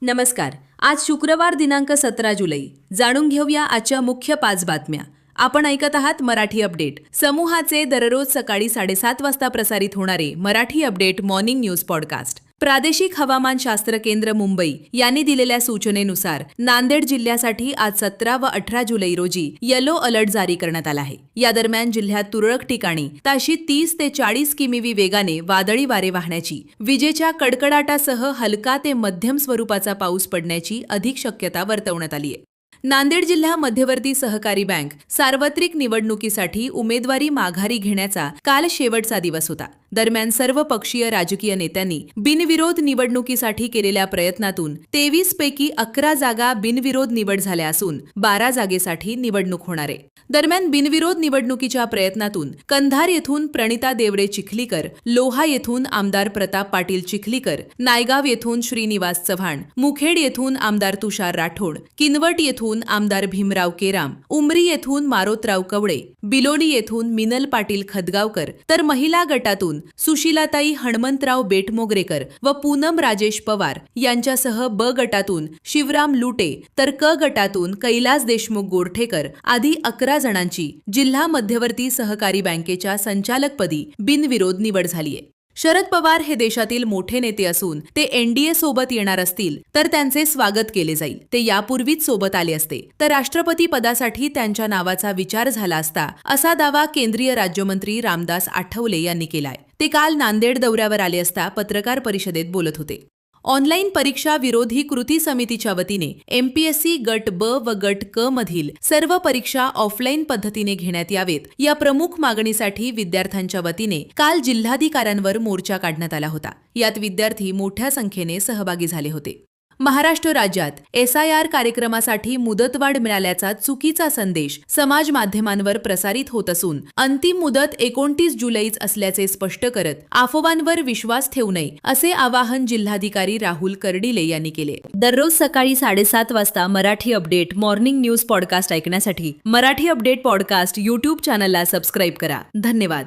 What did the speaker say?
नमस्कार. आज शुक्रवार दिनांक 17 जुलै. जाणून घेऊया आजच्या मुख्य 5 बातम्या. आपण ऐकत आहात मराठी अपडेट, समूहाचे दररोज सकाळी 7:30 वाजता प्रसारित होणारे Marathi update morning news podcast. प्रादेशिक हवामान शास्त्र केंद्र मुंबई यांनी दिलेल्या सूचनेनुसार नांदेड जिल्ह्यासाठी आज 17 व 18 जुलै रोजी येलो अलर्ट जारी करण्यात आला आहे. या दरम्यान जिल्ह्यात तुरळक ठिकाणी ताशी 30 ते 40 किमी वेगाने वादळी वारे वाहण्याची, विजेच्या कडकडाटासह हलका ते मध्यम स्वरूपाचा पाऊस पडण्याची अधिक शक्यता वर्तवण्यात आली आहे. नांदेड जिल्हा मध्यवर्ती सहकारी बँक सार्वत्रिक निवडणुकीसाठी उमेदवारी माघारी घेण्याचा काल शेवटचा दिवस होता. दरम्यान सर्व पक्षीय राजकीय नेत्यांनी बिनविरोध निवडणुकीसाठी केलेल्या प्रयत्नातून 23 पैकी 11 जागा बिनविरोध निवड झाल्या असून 12 जागेसाठी निवडणूक होणार आहे. दरम्यान बिनविरोध निवडणुकीच्या प्रयत्नातून कंधार येथून प्रणिता देवरे चिखलीकर, लोहा येथून आमदार प्रताप पाटील चिखलीकर, नायगाव येथून श्रीनिवास चव्हाण, मुखेड येथून आमदार तुषार राठोड, किनवट येथून आमदार भीमराव केराम, उमरी येथून मारोतराव कवडे, बिलोली येथून मिनल पाटील खदगावकर, तर महिला गटातून सुशीलाताई हणमंतराव बेटमोगरेकर व पूनम राजेश पवार यांच्यासह ब गटातून शिवराम लुटे, तर क गटातून कैलास देशमुख गोरठेकर आदी 11 जणांची जिल्हा मध्यवर्ती सहकारी बँकेच्या संचालकपदी बिनविरोध निवड झालीय. शरद पवार हे देशातील मोठे नेते असून ते एनडीए सोबत येणार असतील तर त्यांचे स्वागत केले जाईल. ते यापूर्वीच सोबत आले असते तर राष्ट्रपती पदासाठी त्यांच्या नावाचा विचार झाला असता, असा दावा केंद्रीय राज्यमंत्री रामदास आठवले यांनी केलाय. ते काल नांदेड दौऱ्यावर आले असता पत्रकार परिषदेत बोलत होते. ऑनलाईन परीक्षा विरोधी कृती समितीच्या वतीने एमपीएससी गट ब व गट क मधील सर्व परीक्षा ऑफलाईन पद्धतीने घेण्यात यावेत या प्रमुख मागणीसाठी विद्यार्थ्यांच्या वतीने काल जिल्हाधिकाऱ्यांवर मोर्चा काढण्यात आला होता. यात विद्यार्थी मोठ्या संख्येने सहभागी झाले होते. महाराष्ट्र राज्यात SIR कार्यक्रमासाठी मुदतवाढ मिळाल्याचा चुकीचा संदेश समाज माध्यमांवर प्रसारित होत असून अंतिम मुदत 29 जुलैच असल्याचे स्पष्ट करत अफवांवर विश्वास ठेवू नये असे आवाहन जिल्हाधिकारी राहुल कर्डिले यांनी केले. दररोज सकाळी 7:30 वाजता Marathi update morning news podcast ऐकण्यासाठी मराठी अपडेट पॉडकास्ट YouTube चॅनलला सबस्क्राईब करा. धन्यवाद.